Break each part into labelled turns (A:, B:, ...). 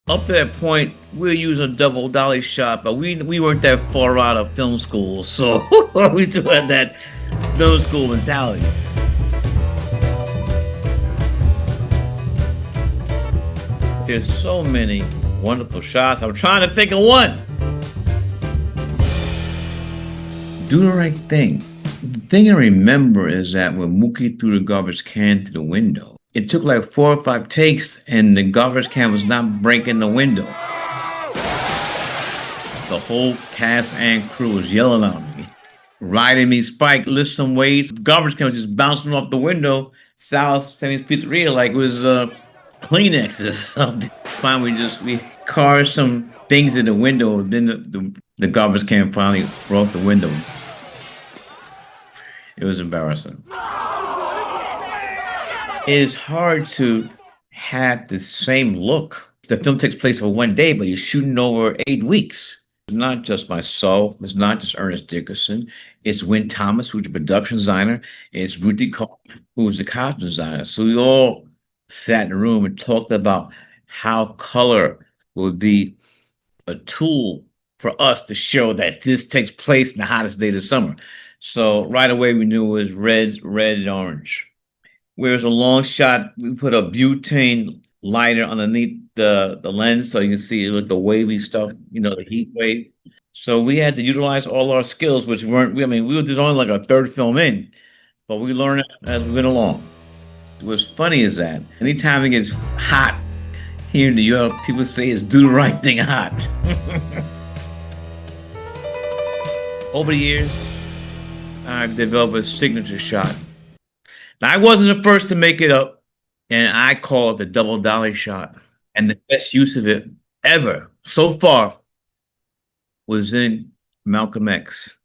A: Up to that point, we were using a double dolly shot, but we weren't that far out of film school, so we still had that film school mentality. There's so many wonderful shots. I'm trying to think of one. Do the right thing. The thing I remember is that when Mookie threw the garbage can through the window, it took like 4 or 5 takes, and the garbage can was not breaking the window. The whole cast and crew was yelling at me, riding me, Spike, lift some weights. The garbage can was just bouncing off the window. Sal's Sammy's Pizzeria like it was Kleenex or something. Finally, we carved some things in the window. Then the garbage can finally broke the window. It was embarrassing. It is hard to have the same look. The film takes place over one day, but you're shooting over 8 weeks. It's not just myself. It's not just Ernest Dickerson. It's Win Thomas, who's the production designer. It's Ruthie Cole, who's the costume designer. So we all sat in a room and talked about how color would be a tool for us to show that this takes place in the hottest day of the summer. So right away we knew it was red, and orange. Whereas a long shot, we put a butane lighter underneath the lens so you can see like the wavy stuff, the heat wave. So we had to utilize all our skills, which weren't, I mean, we were just only like a third film in, but we learned it as we went along. What's funny is that anytime it gets hot here in New York, people say it's do the right thing hot. Over the years, I've developed a signature shot. Now, I wasn't the first to make it up, and I call it the double dolly shot. And the best use of it ever so far was in Malcolm X.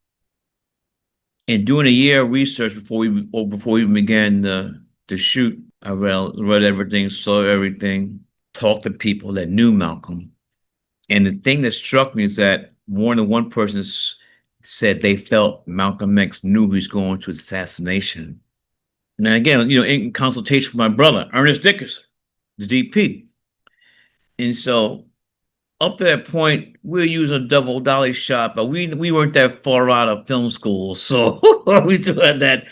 A: And doing a year of research before we began to shoot, I read everything, saw everything, talked to people that knew Malcolm. And the thing that struck me is that more than one person said they felt Malcolm X knew he was going to assassination. Now, again, in consultation with my brother, Ernest Dickerson, the DP. And so up to that point, we were using a double dolly shot, but we weren't that far out of film school. So we still had that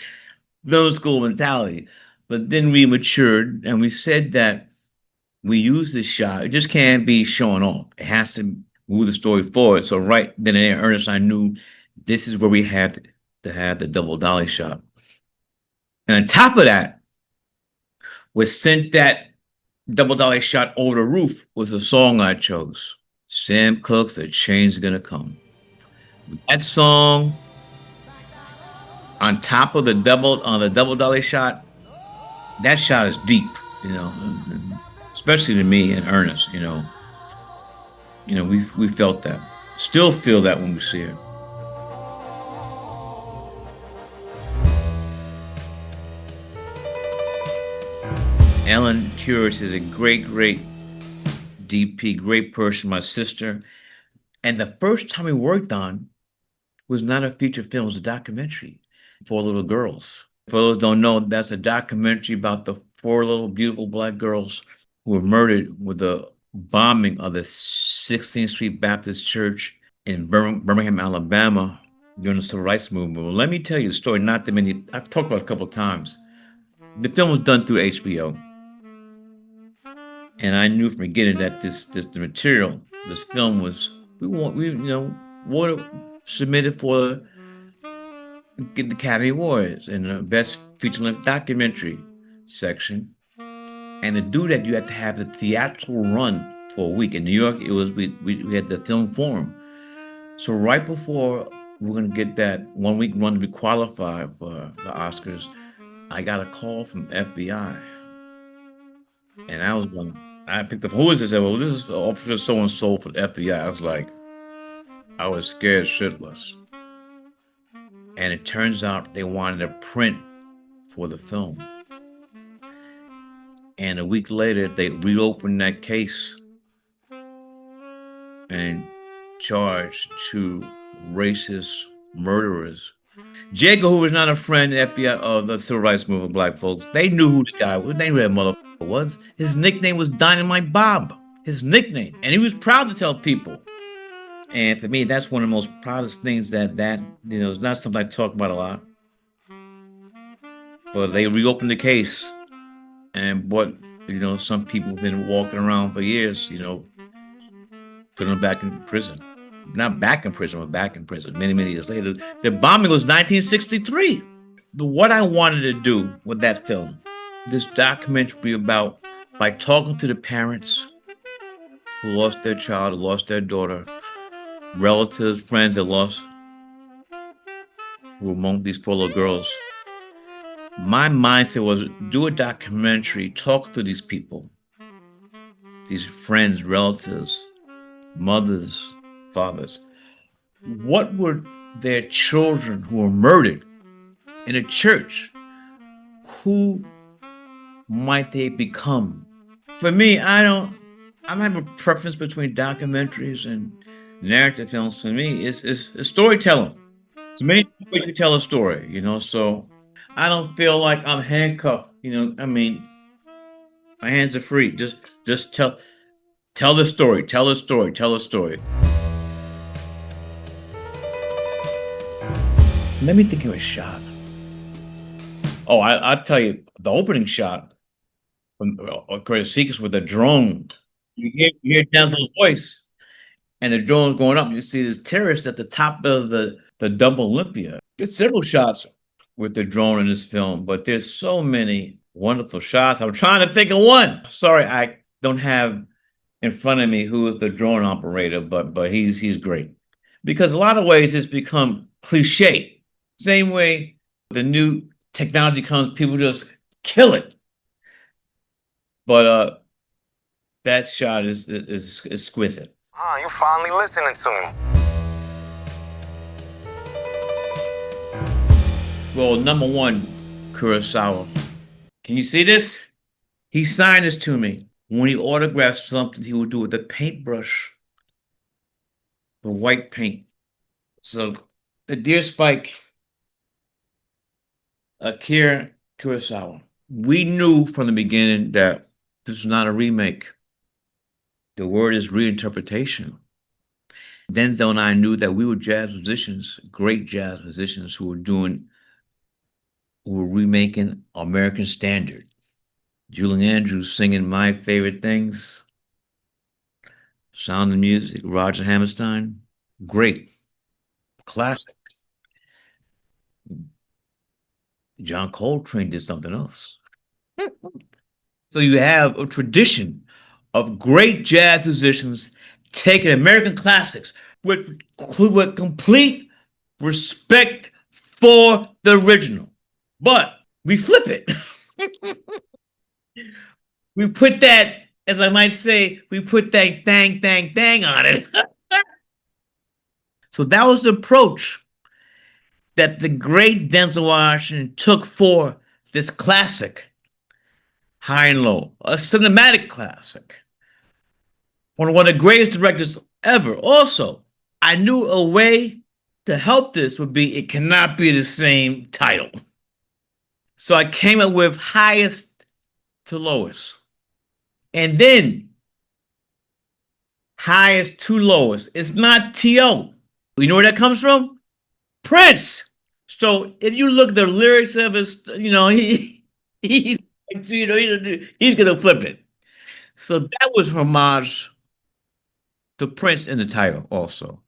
A: film school mentality. But then we matured and we said that we use this shot. It just can't be showing off. It has to move the story forward. So right then and there, Ernest and I knew this is where we had to have the double dolly shot. And on top of that, we sent that double dolly shot over the roof was a song I chose. Sam Cooke's "The Change's Gonna Come." That song on top of the double dolly shot, that shot is deep, especially to me and Ernest, we felt that. Still feel that when we see it. Ellen Kuros is a great DP, great person, my sister. And the first time we worked on was not a feature film, it was a documentary, 4 Little Girls. For those who don't know, that's a documentary about the 4 little beautiful Black girls who were murdered with the bombing of the 16th Street Baptist Church in Birmingham, Alabama during the Civil Rights Movement. Well, let me tell you the story, not that many, I've talked about it a couple of times. The film was done through HBO. And I knew from the beginning that the material, this film was, we submitted for the Academy Awards in the Best Feature-Length Documentary section. And to do that, you had to have a theatrical run for a week. In New York, it was we had the film forum. So right before we're gonna get that 1 week run to be qualified for the Oscars, I got a call from FBI. And I picked up, who is this? I said, well, this is Officer so-and-so for the FBI. I was scared shitless. And it turns out they wanted a print for the film. And a week later, they reopened that case and charged 2 racist murderers. Jacob, who was not a friend of the FBI of the Civil Rights Movement, Black folks, they knew who the guy was. They knew who that motherfucker was. His nickname was Dynamite Bob. his nickname, and he was proud to tell people. And for me, that's one of the most proudest things that it's not something I talk about a lot. But they reopened the case, and what some people have been walking around for years, put them back in prison. Not back in prison, but back in prison many, many years later. The bombing was 1963. But what I wanted to do with that film, this documentary about by talking to the parents who lost their child, who lost their daughter, relatives, friends that lost, who were among these four little girls. My mindset was do a documentary, talk to these people, these friends, relatives, mothers, fathers. What were their children who were murdered in a church? Who might they become? For me, I don't have a preference between documentaries and narrative films. For me, it's storytelling. It's many ways to tell a story. So I don't feel like I'm handcuffed. I mean, my hands are free. Just tell the story, tell the story, tell the story. Let me think of a shot. Oh, I'll tell you the opening shot from Akira Seekers with the drone. You hear Denzel's voice, and the drone's going up. You see this terrorist at the top of the double Olympia. There's several shots with the drone in this film, but there's so many wonderful shots. I'm trying to think of one. Sorry, I don't have in front of me who is the drone operator, but he's great. Because a lot of ways it's become cliche. Same way the new technology comes, people just kill it. But that shot is exquisite.
B: Ah, you finally listening to me.
A: Well, number one, Kurosawa. Can you see this? He signed this to me. When he autographed something, he would do it with a paintbrush, the white paint. So the deer spike, Akira Kurosawa. We knew from the beginning that this was not a remake. The word is reinterpretation. Denzel and I knew that we were jazz musicians, great jazz musicians who were remaking American Standard. Julie Andrews singing My Favorite Things, Sound of Music, Roger Hammerstein, great, classic. John Coltrane did something else. So you have a tradition of great jazz musicians taking American classics with complete respect for the original. But we flip it. We put that, as I might say, we put that thang on it. So that was the approach that the great Denzel Washington took for this classic, High and Low, a cinematic classic. One of the greatest directors ever. Also, I knew a way to help this would be it cannot be the same title. So I came up with highest to lowest. And then highest to lowest. It's not T.O. You know where that comes from? Prince. So if you look at the lyrics of his, he's gonna flip it. So that was homage to Prince in the title also.